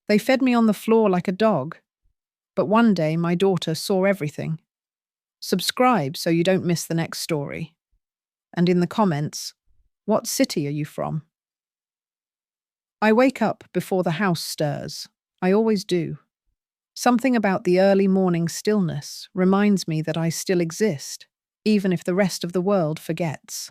They fed me on the floor like a dog. But one day my daughter saw everything. Subscribe so you don't miss the next story. And in the comments, what city are you from? I wake up before the house stirs. I always do. Something about the early morning stillness reminds me that I still exist, even if the rest of the world forgets.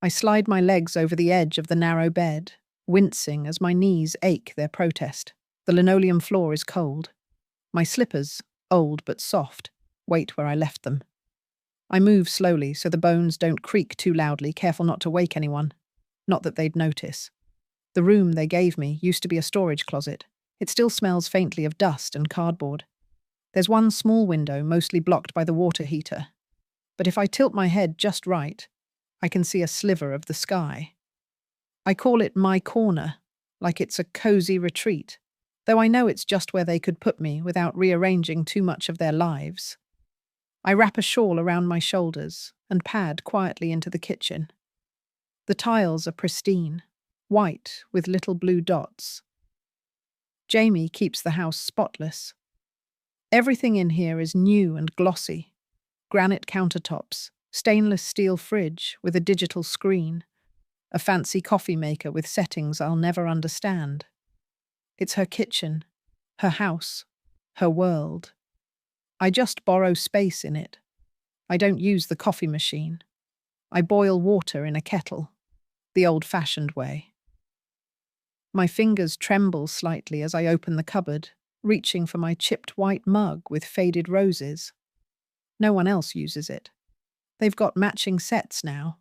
I slide my legs over the edge of the narrow bed, wincing as my knees ache their protest. The linoleum floor is cold. My slippers, old but soft, wait where I left them. I move slowly so the bones don't creak too loudly, careful not to wake anyone. Not that they'd notice. The room they gave me used to be a storage closet. It still smells faintly of dust and cardboard. There's one small window, mostly blocked by the water heater. But if I tilt my head just right, I can see a sliver of the sky. I call it my corner, like it's a cozy retreat, though I know it's just where they could put me without rearranging too much of their lives. I wrap a shawl around my shoulders and pad quietly into the kitchen. The tiles are pristine, white with little blue dots. Jamie keeps the house spotless. Everything in here is new and glossy. Granite countertops, stainless steel fridge with a digital screen, a fancy coffee maker with settings I'll never understand. It's her kitchen, her house, her world. I just borrow space in it. I don't use the coffee machine. I boil water in a kettle, the old-fashioned way. My fingers tremble slightly as I open the cupboard, reaching for my chipped white mug with faded roses. No one else uses it. They've got matching sets now,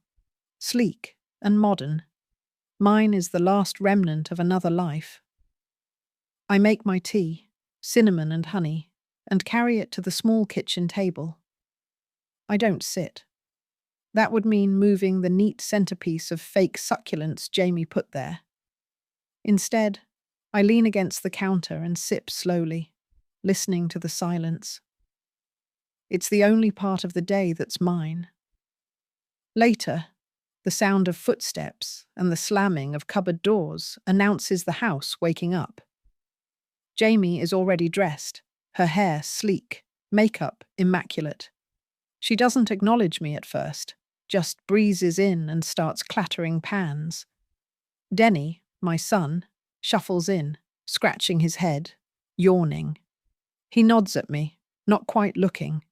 sleek and modern. Mine is the last remnant of another life. I make my tea, cinnamon and honey, and carry it to the small kitchen table. I don't sit. That would mean moving the neat centerpiece of fake succulents Jamie put there. Instead, I lean against the counter and sip slowly, listening to the silence. It's the only part of the day that's mine. Later, the sound of footsteps and the slamming of cupboard doors announces the house waking up. Jamie is already dressed, her hair sleek, makeup immaculate. She doesn't acknowledge me at first, just breezes in and starts clattering pans. Denny, my son, shuffles in, scratching his head, yawning. He nods at me, not quite looking.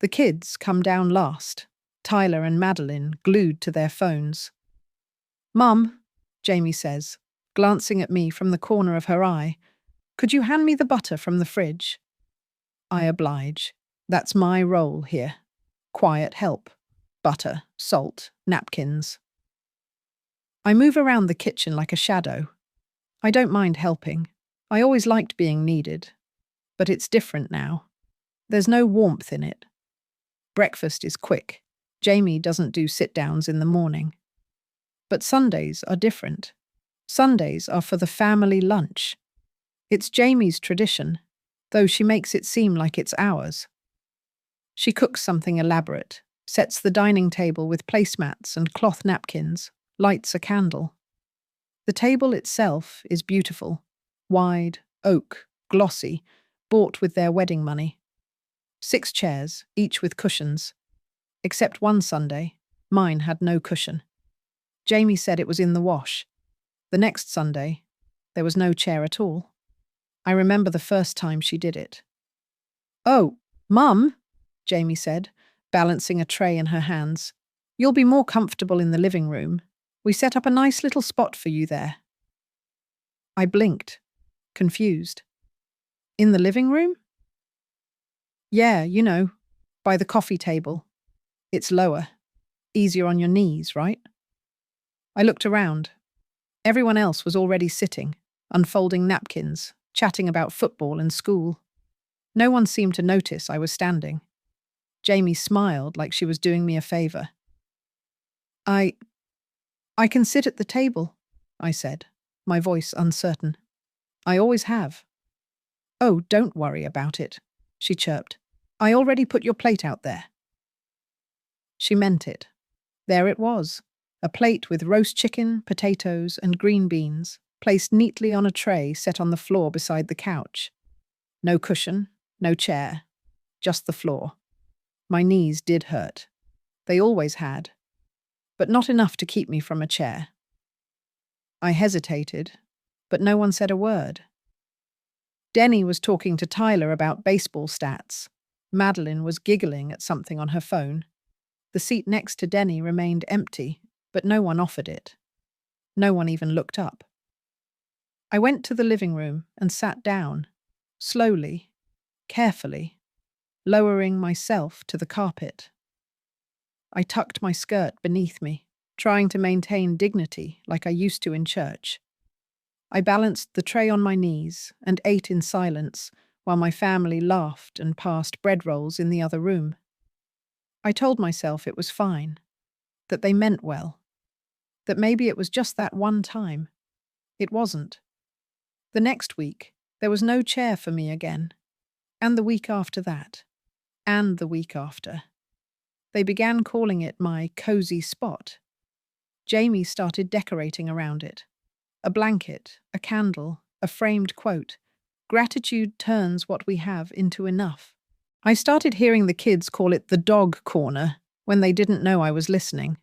The kids come down last, Tyler and Madeline glued to their phones. "Mum," Jamie says, glancing at me from the corner of her eye, "could you hand me the butter from the fridge?" I oblige. That's my role here. Quiet help. Butter, salt, napkins. I move around the kitchen like a shadow. I don't mind helping. I always liked being needed. But it's different now. There's no warmth in it. Breakfast is quick. Jamie doesn't do sit-downs in the morning. But Sundays are different. Sundays are for the family lunch. It's Jamie's tradition, though she makes it seem like it's ours. She cooks something elaborate, sets the dining table with placemats and cloth napkins, lights a candle. The table itself is beautiful, wide, oak, glossy, bought with their wedding money. 6 chairs, each with cushions. Except one Sunday, mine had no cushion. Jamie said it was in the wash. The next Sunday, there was no chair at all. I remember the first time she did it. "Oh, Mum," Jamie said, balancing a tray in her hands. "You'll be more comfortable in the living room. We set up a nice little spot for you there." I blinked, confused. "In the living room?" "Yeah, you know, by the coffee table. It's lower. Easier on your knees, right?" I looked around. Everyone else was already sitting, unfolding napkins, chatting about football and school. No one seemed to notice I was standing. Jamie smiled like she was doing me a favor. I can sit at the table," I said, my voice uncertain. "I always have." "Oh, don't worry about it," she chirped. "I already put your plate out there." She meant it. There it was, a plate with roast chicken, potatoes, and green beans, placed neatly on a tray set on the floor beside the couch. No cushion, no chair, just the floor. My knees did hurt. They always had, but not enough to keep me from a chair. I hesitated, but no one said a word. Denny was talking to Tyler about baseball stats. Madeline was giggling at something on her phone. The seat next to Denny remained empty, but no one offered it. No one even looked up. I went to the living room and sat down, slowly, carefully, lowering myself to the carpet. I tucked my skirt beneath me, trying to maintain dignity like I used to in church. I balanced the tray on my knees and ate in silence while my family laughed and passed bread rolls in the other room. I told myself it was fine, that they meant well, that maybe it was just that one time. It wasn't. The next week, there was no chair for me again, and the week after that, and the week after. They began calling it my cozy spot. Jamie started decorating around it. A blanket, a candle, a framed quote. Gratitude turns what we have into enough. I started hearing the kids call it the dog corner when they didn't know I was listening.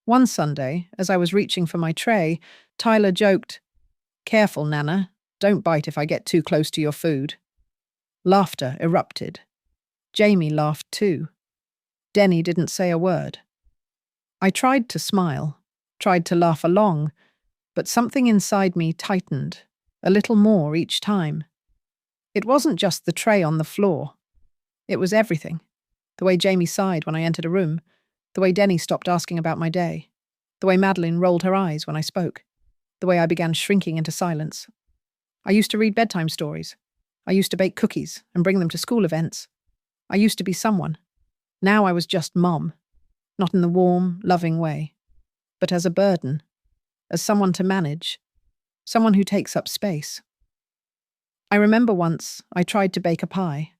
One Sunday, as I was reaching for my tray, Tyler joked, "Careful, Nana. Don't bite if I get too close to your food." Laughter erupted. Jamie laughed too. Denny didn't say a word. I tried to smile, tried to laugh along, but something inside me tightened, a little more each time. It wasn't just the tray on the floor. It was everything. The way Jamie sighed when I entered a room, the way Denny stopped asking about my day, the way Madeline rolled her eyes when I spoke, the way I began shrinking into silence. I used to read bedtime stories. I used to bake cookies and bring them to school events. I used to be someone. Now I was just Mom, not in the warm, loving way, but as a burden, as someone to manage, someone who takes up space. I remember once I tried to bake a pie.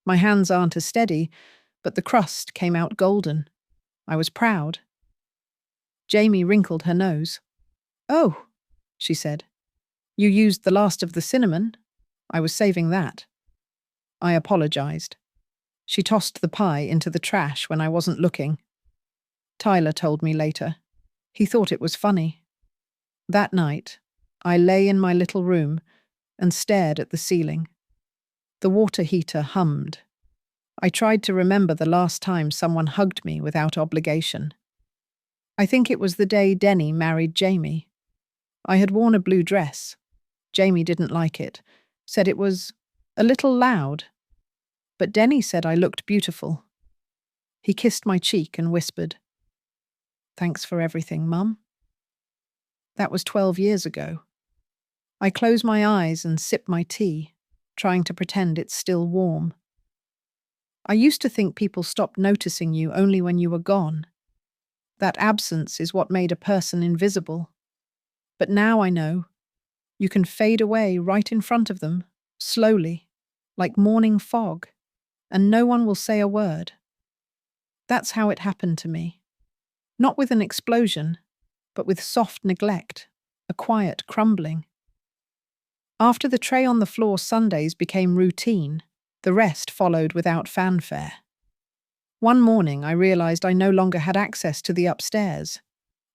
My hands aren't as steady, but the crust came out golden. I was proud. Jamie wrinkled her nose. "Oh," she said. "You used the last of the cinnamon. I was saving that." I apologized. She tossed the pie into the trash when I wasn't looking. Tyler told me later. He thought it was funny. That night, I lay in my little room and stared at the ceiling. The water heater hummed. I tried to remember the last time someone hugged me without obligation. I think it was the day Denny married Jamie. I had worn a blue dress. Jamie didn't like it, said it was a little loud. But Denny said I looked beautiful. He kissed my cheek and whispered, "Thanks for everything, Mum." That was 12 years ago. I close my eyes and sip my tea, trying to pretend it's still warm. I used to think people stopped noticing you only when you were gone. That absence is what made a person invisible. But now I know. You can fade away right in front of them, slowly, like morning fog, and no one will say a word. That's how it happened to me. Not with an explosion, but with soft neglect, a quiet crumbling. After the tray on the floor Sundays became routine, the rest followed without fanfare. One morning I realized I no longer had access to the upstairs.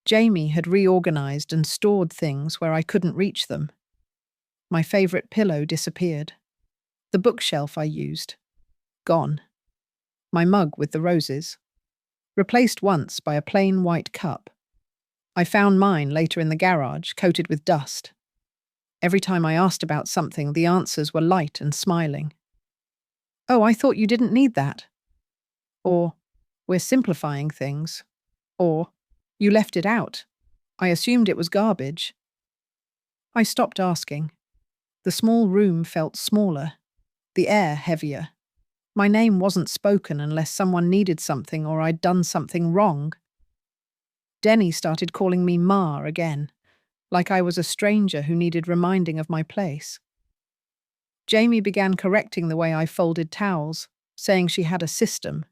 Jamie had reorganized and stored things where I couldn't reach them. My favorite pillow disappeared. The bookshelf I used. Gone. My mug with the roses. Replaced once by a plain white cup. I found mine later in the garage, coated with dust. Every time I asked about something, the answers were light and smiling. "Oh, I thought you didn't need that." Or, "We're simplifying things." Or, "You left it out. I assumed it was garbage." I stopped asking. The small room felt smaller, the air heavier. My name wasn't spoken unless someone needed something or I'd done something wrong. Denny started calling me Ma again, like I was a stranger who needed reminding of my place. Jamie began correcting the way I folded towels, saying she had a system.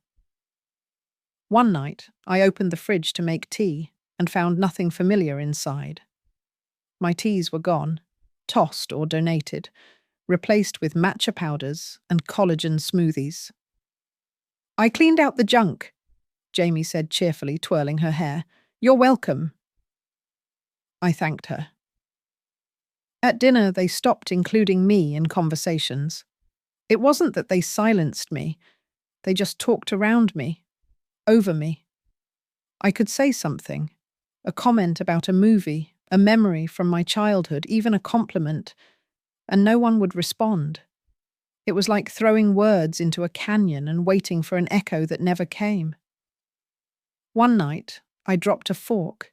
One night, I opened the fridge to make tea and found nothing familiar inside. My teas were gone, tossed or donated, replaced with matcha powders and collagen smoothies. I cleaned out the junk, Jamie said cheerfully, twirling her hair. You're welcome. I thanked her. At dinner, they stopped including me in conversations. It wasn't that they silenced me, they just talked around me, over me. I could say something, a comment about a movie, a memory from my childhood, even a compliment, and no one would respond. It was like throwing words into a canyon and waiting for an echo that never came. One night, I dropped a fork.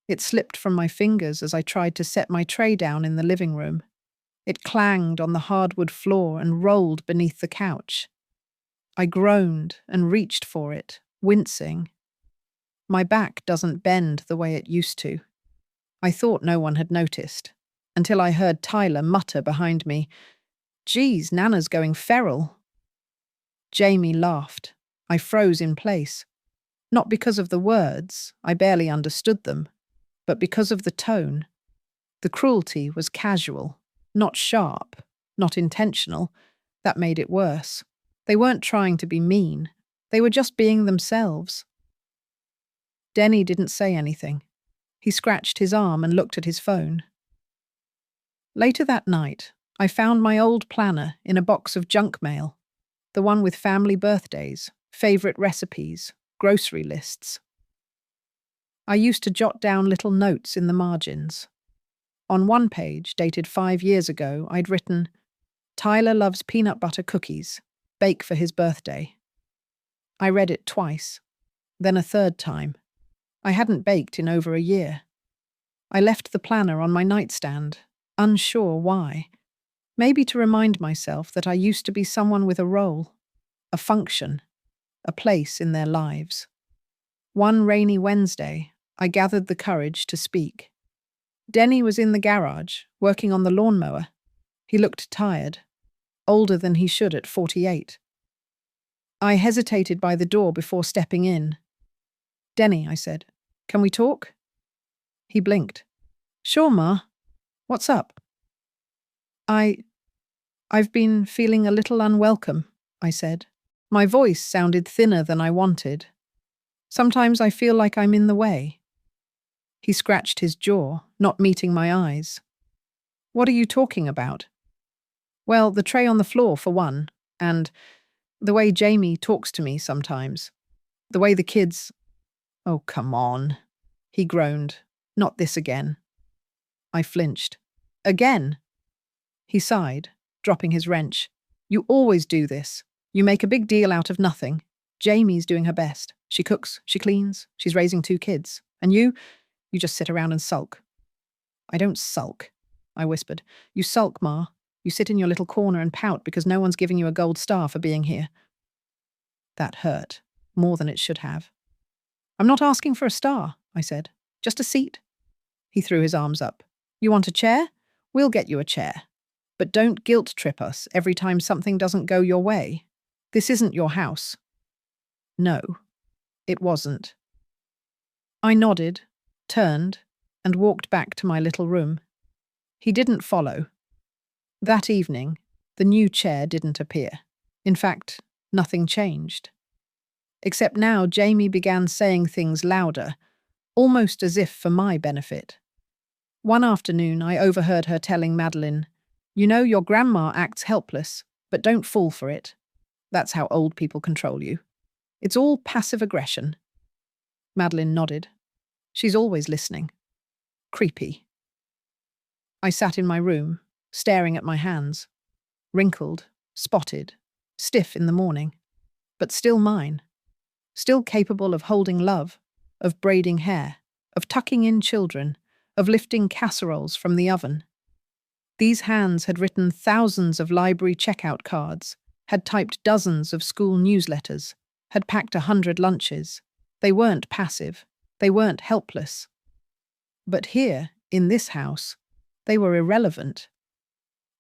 It slipped from my fingers as I tried to set my tray down in the living room. It clanged on the hardwood floor and rolled beneath the couch. I groaned and reached for it, wincing. My back doesn't bend the way it used to. I thought no one had noticed, until I heard Tyler mutter behind me, "Geez, Nana's going feral." Jamie laughed. I froze in place. Not because of the words, I barely understood them, but because of the tone. The cruelty was casual, not sharp, not intentional. That made it worse. They weren't trying to be mean. They were just being themselves. Denny didn't say anything. He scratched his arm and looked at his phone. Later that night, I found my old planner in a box of junk mail, the one with family birthdays, favourite recipes, grocery lists. I used to jot down little notes in the margins. On one page, dated 5 years ago, I'd written, "Tyler loves peanut butter cookies. Bake for his birthday." I read it twice, then a third time. I hadn't baked in over a year. I left the planner on my nightstand, unsure why. Maybe to remind myself that I used to be someone with a role, a function, a place in their lives. One rainy Wednesday, I gathered the courage to speak. Denny was in the garage, working on the lawnmower. He looked tired, older than he should at 48. I hesitated by the door before stepping in. "Denny," I said, "can we talk?" He blinked. "Sure, Ma. What's up?" I've been feeling a little unwelcome," I said. My voice sounded thinner than I wanted. "Sometimes I feel like I'm in the way." He scratched his jaw, not meeting my eyes. "What are you talking about?" "Well, the tray on the floor, for one, and the way Jamie talks to me sometimes. The way the kids—" "Oh, come on," he groaned. "Not this again." I flinched. "Again?" He sighed, dropping his wrench. "You always do this. You make a big deal out of nothing. Jamie's doing her best. She cooks, she cleans, she's raising 2 kids. And you just sit around and sulk." "I don't sulk," I whispered. "You sulk, Ma. You sit in your little corner and pout because no one's giving you a gold star for being here." That hurt, more than it should have. "I'm not asking for a star," I said. "Just a seat." He threw his arms up. "You want a chair? We'll get you a chair. But don't guilt trip us every time something doesn't go your way. This isn't your house." No, it wasn't. I nodded, turned, and walked back to my little room. He didn't follow. That evening, the new chair didn't appear. In fact, nothing changed. Except now Jamie began saying things louder, almost as if for my benefit. One afternoon, I overheard her telling Madeline, "You know, your grandma acts helpless, but don't fall for it. That's how old people control you. It's all passive aggression." Madeline nodded. She's always listening. Creepy. I sat in my room, staring at my hands. Wrinkled, spotted, stiff in the morning, but still mine. Still capable of holding love, of braiding hair, of tucking in children, of lifting casseroles from the oven. These hands had written thousands of library checkout cards, had typed dozens of school newsletters, had packed 100 lunches. They weren't passive. They weren't helpless. But here, in this house, they were irrelevant.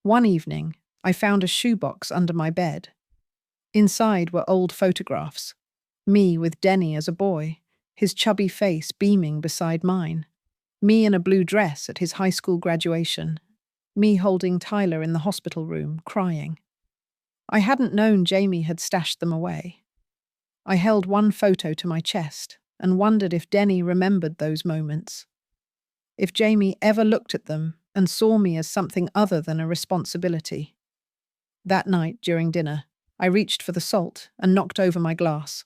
One evening, I found a shoebox under my bed. Inside were old photographs. Me with Denny as a boy, his chubby face beaming beside mine. Me in a blue dress at his high school graduation. Me holding Tyler in the hospital room, crying. I hadn't known Jamie had stashed them away. I held one photo to my chest and wondered if Denny remembered those moments. If Jamie ever looked at them and saw me as something other than a responsibility. That night, during dinner, I reached for the salt and knocked over my glass.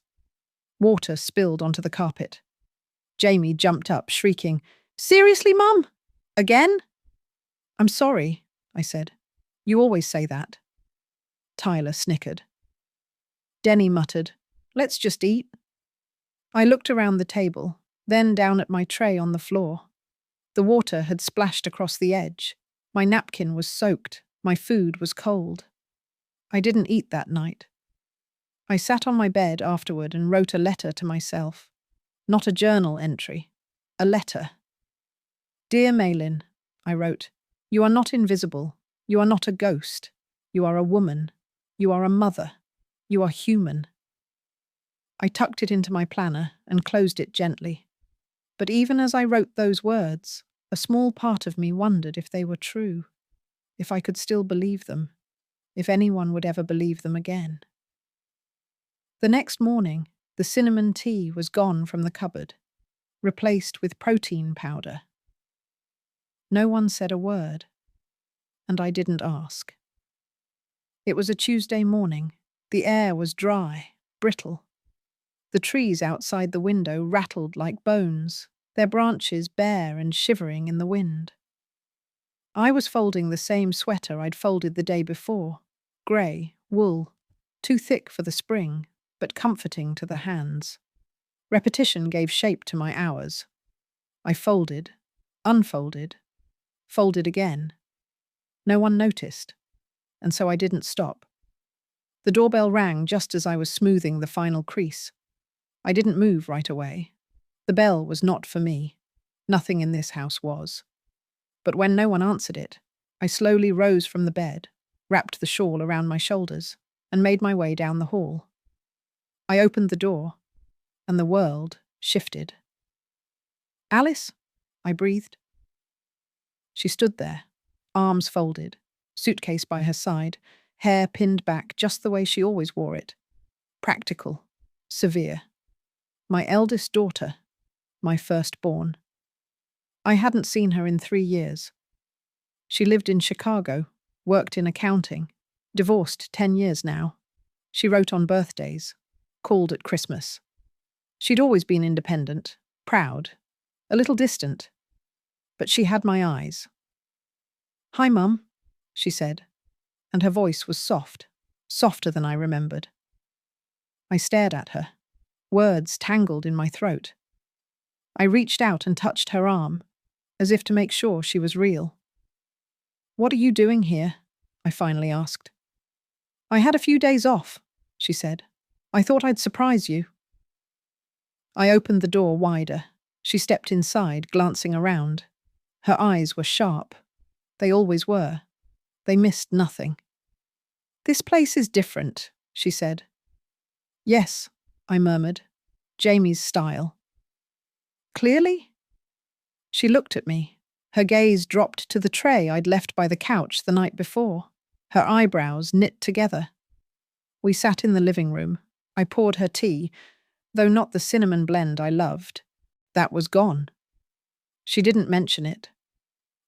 Water spilled onto the carpet. Jamie jumped up, shrieking, "Seriously, Mum? Again?" "I'm sorry," I said. "You always say that." Tyler snickered. Denny muttered, "Let's just eat." I looked around the table, then down at my tray on the floor. The water had splashed across the edge. My napkin was soaked. My food was cold. I didn't eat that night. I sat on my bed afterward and wrote a letter to myself. Not a journal entry. A letter. "Dear Malin," I wrote, "you are not invisible. You are not a ghost. You are a woman. You are a mother. You are human." I tucked it into my planner and closed it gently. But even as I wrote those words, a small part of me wondered if they were true, if I could still believe them, if anyone would ever believe them again. The next morning, the cinnamon tea was gone from the cupboard, replaced with protein powder. No one said a word, and I didn't ask. It was a Tuesday morning. The air was dry, brittle. The trees outside the window rattled like bones, their branches bare and shivering in the wind. I was folding the same sweater I'd folded the day before, grey, wool, too thick for the spring, but comforting to the hands. Repetition gave shape to my hours. I folded, unfolded, folded again. No one noticed, and so I didn't stop. The doorbell rang just as I was smoothing the final crease. I didn't move right away. The bell was not for me. Nothing in this house was. But when no one answered it, I slowly rose from the bed, wrapped the shawl around my shoulders, and made my way down the hall. I opened the door, and the world shifted. "Alice?" I breathed. She stood there, arms folded, suitcase by her side, hair pinned back just the way she always wore it. Practical, severe. My eldest daughter, my firstborn. I hadn't seen her in 3 years. She lived in Chicago, worked in accounting, divorced 10 years now. She wrote on birthdays, called at Christmas. She'd always been independent, proud, a little distant, but she had my eyes. "Hi, Mum," she said, and her voice was soft, softer than I remembered. I stared at her, words tangled in my throat. I reached out and touched her arm, as if to make sure she was real. "What are you doing here?" I finally asked. "I had a few days off," she said. "I thought I'd surprise you." I opened the door wider. She stepped inside, glancing around. Her eyes were sharp. They always were. They missed nothing. "This place is different," she said. "Yes," I murmured. "Jamie's style." "Clearly?" She looked at me. Her gaze dropped to the tray I'd left by the couch the night before, her eyebrows knit together. We sat in the living room. I poured her tea, though not the cinnamon blend I loved. That was gone. She didn't mention it.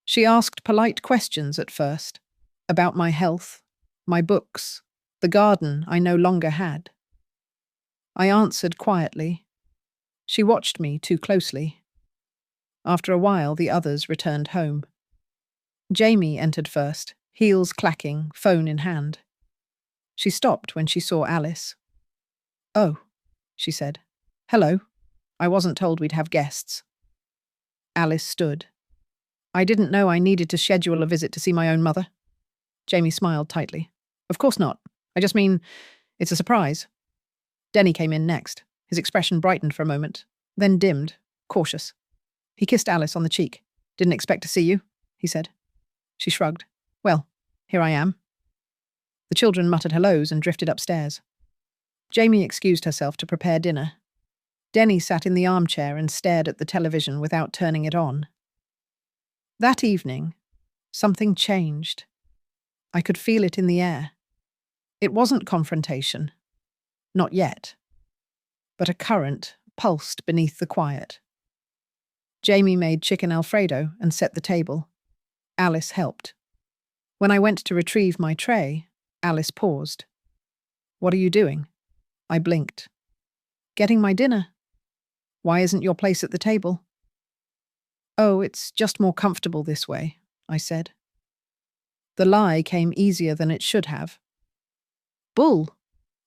She asked polite questions at first, about my health, my books, the garden I no longer had. I answered quietly. She watched me too closely. After a while, the others returned home. Jamie entered first, heels clacking, phone in hand. She stopped when she saw Alice. "Oh," she said. "Hello. I wasn't told we'd have guests." Alice stood. "I didn't know I needed to schedule a visit to see my own mother." Jamie smiled tightly. "Of course not. I just mean, it's a surprise." Denny came in next. His expression brightened for a moment, then dimmed, cautious. He kissed Alice on the cheek. "Didn't expect to see you," he said. She shrugged. "Well, here I am." The children muttered hellos and drifted upstairs. Jamie excused herself to prepare dinner. Denny sat in the armchair and stared at the television without turning it on. That evening, something changed. I could feel it in the air. It wasn't confrontation. Not yet. But a current pulsed beneath the quiet. Jamie made chicken Alfredo and set the table. Alice helped. When I went to retrieve my tray, Alice paused. "What are you doing?" I blinked. "Getting my dinner." "Why isn't your place at the table?" "Oh, it's just more comfortable this way," I said. The lie came easier than it should have. "Bull,"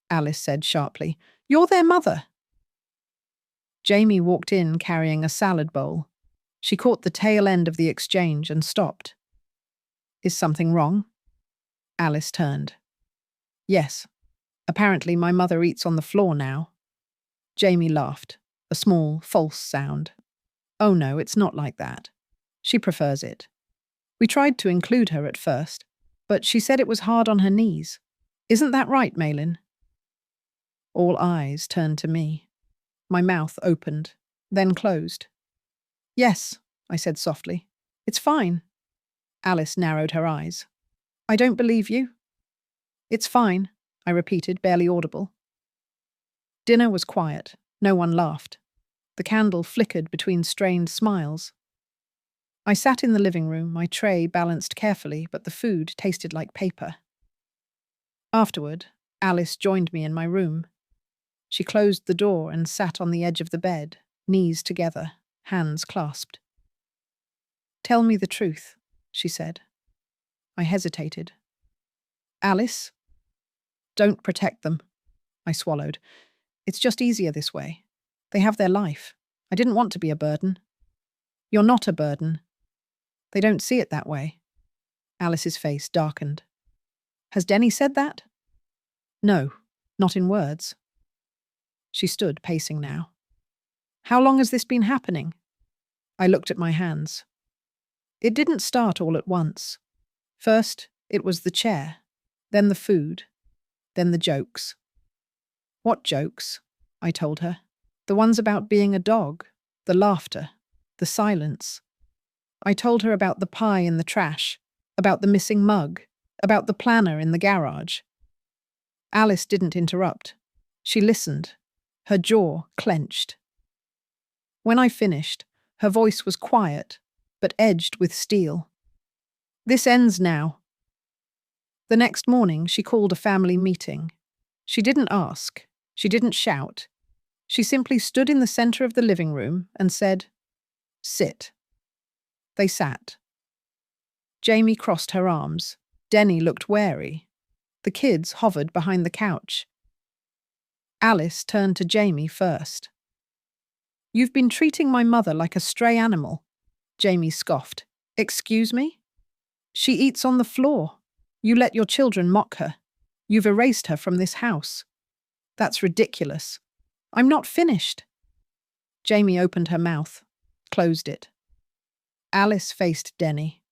Alice said sharply. "You're their mother." Jamie walked in carrying a salad bowl. She caught the tail end of the exchange and stopped. "Is something wrong?" Alice turned. "Yes. Apparently my mother eats on the floor now." Jamie laughed, a small, false sound. "Oh no, it's not like that. She prefers it. We tried to include her at first, but she said it was hard on her knees. Isn't that right, Malin?" All eyes turned to me. My mouth opened, then closed. "Yes," I said softly. "It's fine." Alice narrowed her eyes. "I don't believe you." "It's fine," I repeated, barely audible. Dinner was quiet. No one laughed. The candle flickered between strained smiles. I sat in the living room, my tray balanced carefully, but the food tasted like paper. Afterward, Alice joined me in my room. She closed the door and sat on the edge of the bed, knees together, hands clasped. "Tell me the truth," she said. I hesitated. "Alice?" "Don't protect them." I swallowed. "It's just easier this way. They have their life. I didn't want to be a burden." "You're not a burden." "They don't see it that way." Alice's face darkened. "Has Denny said that?" "No, not in words." She stood, pacing now. "How long has this been happening?" I looked at my hands. It didn't start all at once. First, it was the chair, then the food, then the jokes. "What jokes?" I told her. "The ones about being a dog, the laughter, the silence." I told her about the pie in the trash, about the missing mug, about the planner in the garage. Alice didn't interrupt. She listened, her jaw clenched. When I finished, her voice was quiet, but edged with steel. "This ends now." The next morning, she called a family meeting. She didn't ask. She didn't shout. She simply stood in the center of the living room and said, "Sit." They sat. Jamie crossed her arms. Denny looked wary. The kids hovered behind the couch. Alice turned to Jamie first. "You've been treating my mother like a stray animal." Jamie scoffed. "Excuse me? She eats on the floor. You let your children mock her. You've erased her from this house. That's ridiculous. I'm not finished." Jamie opened her mouth, closed it. Alice faced Denny.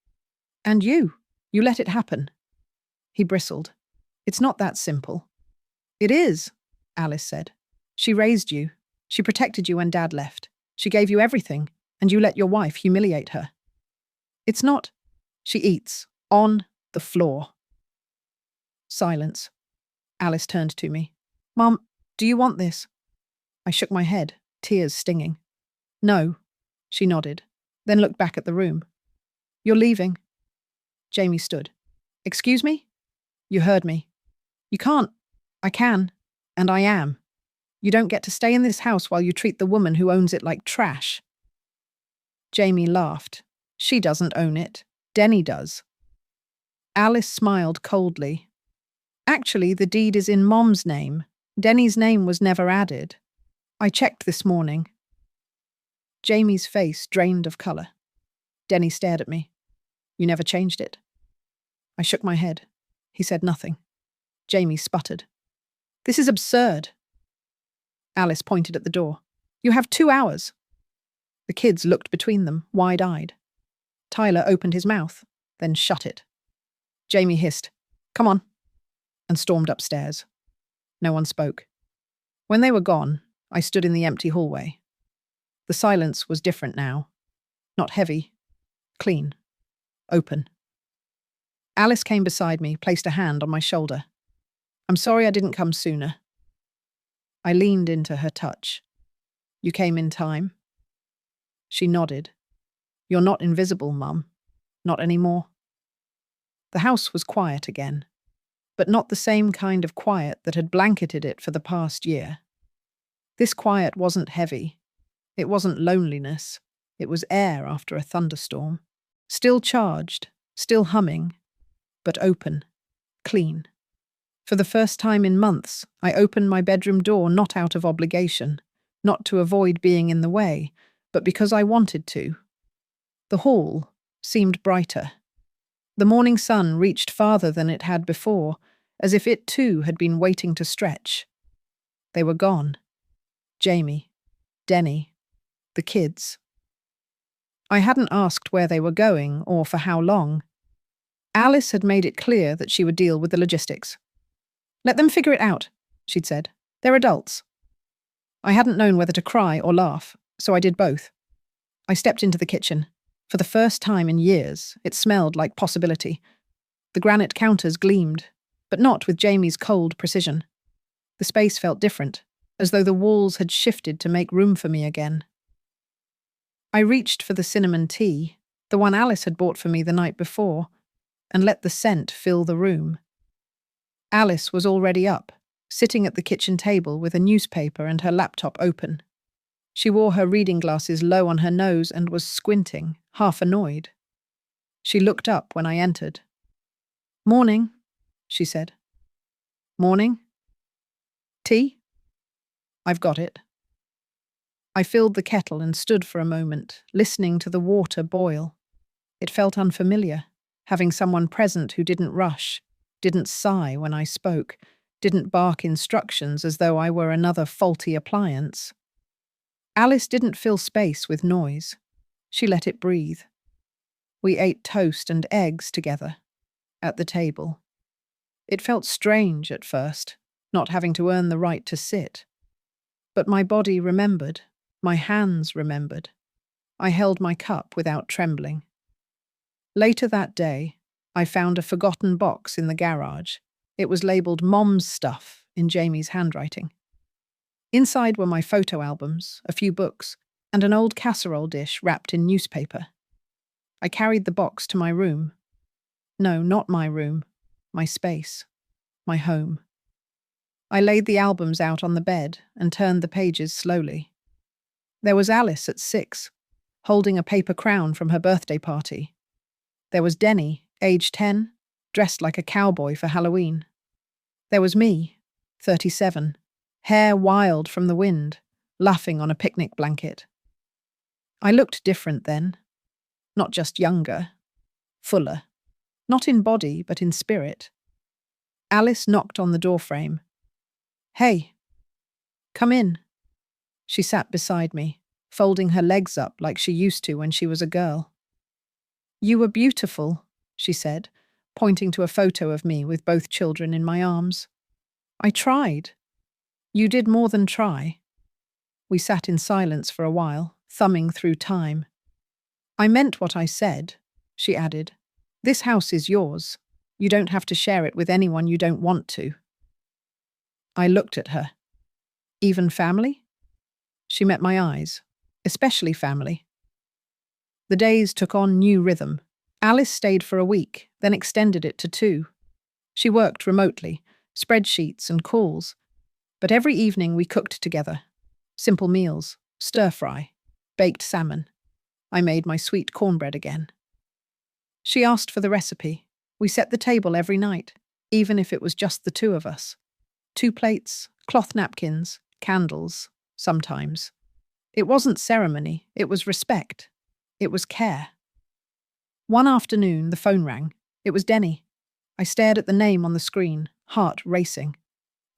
"And you let it happen." He bristled. "It's not that simple." "It is," Alice said. "She raised you. She protected you when Dad left. She gave you everything, and you let your wife humiliate her." "It's not." "She eats. On the floor." Silence. Alice turned to me. "Mom, do you want this?" I shook my head, tears stinging. "No." She nodded, then looked back at the room. "You're leaving." Jamie stood. "Excuse me?" "You heard me." "You can't." "I can. And I am. You don't get to stay in this house while you treat the woman who owns it like trash." Jamie laughed. "She doesn't own it. Denny does." Alice smiled coldly. "Actually, the deed is in Mom's name. Denny's name was never added. I checked this morning." Jamie's face drained of colour. Denny stared at me. "You never changed it." I shook my head. He said nothing. Jamie sputtered. "This is absurd." Alice pointed at the door. "You have 2 hours." The kids looked between them, wide-eyed. Tyler opened his mouth, then shut it. Jamie hissed, "Come on," and stormed upstairs. No one spoke. When they were gone, I stood in the empty hallway. The silence was different now. Not heavy, clean. Open. Alice came beside me, placed a hand on my shoulder. I'm sorry I didn't come sooner. I leaned into her touch. You came in time? She nodded. You're not invisible, Mum. Not anymore. The house was quiet again, but not the same kind of quiet that had blanketed it for the past year. This quiet wasn't heavy. It wasn't loneliness. It was air after a thunderstorm. Still charged, still humming, but open, clean. For the first time in months, I opened my bedroom door not out of obligation, not to avoid being in the way, but because I wanted to. The hall seemed brighter. The morning sun reached farther than it had before, as if it too had been waiting to stretch. They were gone. Jamie, Denny, the kids. I hadn't asked where they were going or for how long. Alice had made it clear that she would deal with the logistics. Let them figure it out, she'd said. They're adults. I hadn't known whether to cry or laugh, so I did both. I stepped into the kitchen. For the first time in years, it smelled like possibility. The granite counters gleamed, but not with Jamie's cold precision. The space felt different, as though the walls had shifted to make room for me again. I reached for the cinnamon tea, the one Alice had bought for me the night before, and let the scent fill the room. Alice was already up, sitting at the kitchen table with a newspaper and her laptop open. She wore her reading glasses low on her nose and was squinting, half annoyed. She looked up when I entered. Morning, she said. Morning? Tea? I've got it. I filled the kettle and stood for a moment, listening to the water boil. It felt unfamiliar, having someone present who didn't rush, didn't sigh when I spoke, didn't bark instructions as though I were another faulty appliance. Alice didn't fill space with noise. She let it breathe. We ate toast and eggs together, at the table. It felt strange at first, not having to earn the right to sit. But my body remembered, my hands remembered. I held my cup without trembling. Later that day, I found a forgotten box in the garage. It was labelled Mom's Stuff in Jamie's handwriting. Inside were my photo albums, a few books, and an old casserole dish wrapped in newspaper. I carried the box to my room. No, not my room. My space. My home. I laid the albums out on the bed and turned the pages slowly. There was Alice at 6, holding a paper crown from her birthday party. There was Denny, age 10, dressed like a cowboy for Halloween. There was me, 37, hair wild from the wind, laughing on a picnic blanket. I looked different then. Not just younger. Fuller. Not in body, but in spirit. Alice knocked on the doorframe. Hey. Come in. She sat beside me, folding her legs up like she used to when she was a girl. You were beautiful, she said, pointing to a photo of me with both children in my arms. I tried. You did more than try. We sat in silence for a while, thumbing through time. I meant what I said, she added. This house is yours. You don't have to share it with anyone you don't want to. I looked at her. Even family? She met my eyes. Especially family. The days took on new rhythm. Alice stayed for a week, then extended it to 2. She worked remotely, spreadsheets and calls. But every evening we cooked together. Simple meals, stir-fry, baked salmon. I made my sweet cornbread again. She asked for the recipe. We set the table every night, even if it was just the 2 of us. 2 plates, cloth napkins, candles, sometimes. It wasn't ceremony, it was respect. It was care. One afternoon, the phone rang. It was Denny. I stared at the name on the screen, heart racing.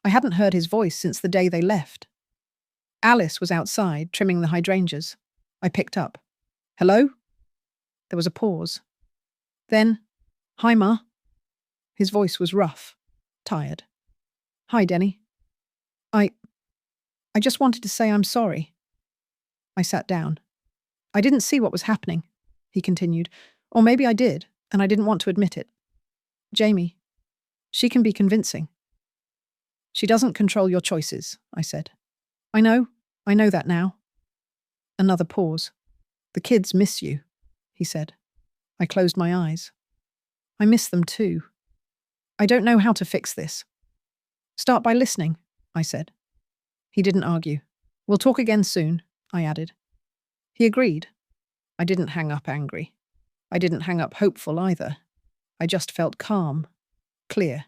I hadn't heard his voice since the day they left. Alice was outside, trimming the hydrangeas. I picked up. Hello? There was a pause. Then, hi, Ma. His voice was rough, tired. Hi, Denny. I just wanted to say I'm sorry. I sat down. I didn't see what was happening, he continued. Or maybe I did. and I didn't want to admit it. Jamie, she can be convincing. She doesn't control your choices, I said. I know that now. Another pause. The kids miss you, he said. I closed my eyes. I miss them too. I don't know how to fix this. Start by listening, I said. He didn't argue. We'll talk again soon, I added. He agreed. I didn't hang up angry. I didn't hang up hopeful either. I just felt calm, clear.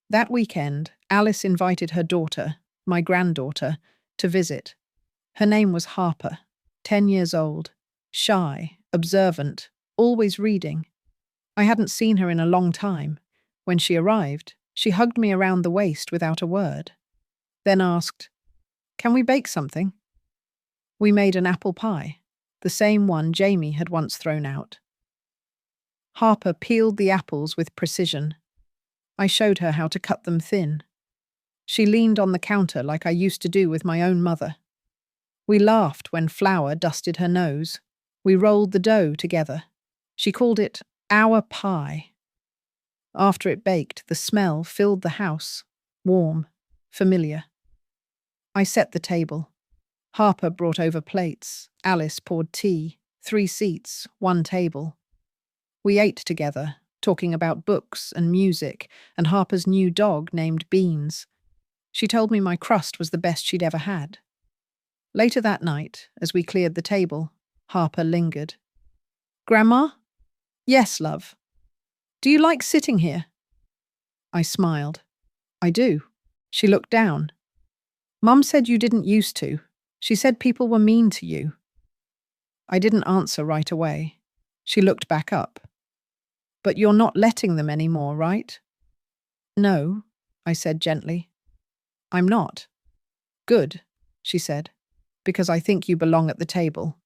That weekend, Alice invited her daughter, my granddaughter, to visit. Her name was Harper, 10 years old, shy, observant, always reading. I hadn't seen her in a long time. When she arrived, she hugged me around the waist without a word. Then asked, "Can we bake something?" We made an apple pie, the same one Jamie had once thrown out. Harper peeled the apples with precision. I showed her how to cut them thin. She leaned on the counter like I used to do with my own mother. We laughed when flour dusted her nose. We rolled the dough together. She called it our pie. After it baked, the smell filled the house, warm, familiar. I set the table. Harper brought over plates. Alice poured tea. 3 seats, 1 table. We ate together, talking about books and music and Harper's new dog named Beans. She told me my crust was the best she'd ever had. Later that night, as we cleared the table, Harper lingered. "Grandma?" "Yes, love." "Do you like sitting here?" I smiled. "I do." She looked down. "Mum said you didn't used to. She said people were mean to you." I didn't answer right away. She looked back up. "But you're not letting them anymore, right?" "No," I said gently. "I'm not." "Good," she said, "because I think you belong at the table."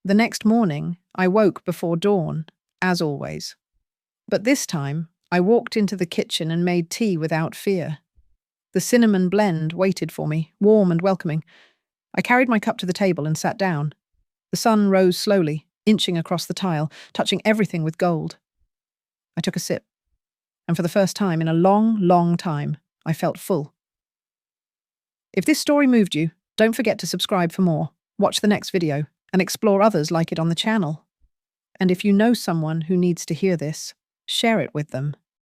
The next morning, I woke before dawn, as always. But this time, I walked into the kitchen and made tea without fear. The cinnamon blend waited for me, warm and welcoming. I carried my cup to the table and sat down. The sun rose slowly, inching across the tile, touching everything with gold. I took a sip, and for the first time in a long, long time, I felt full. If this story moved you, don't forget to subscribe for more, watch the next video, and explore others like it on the channel. And if you know someone who needs to hear this, share it with them.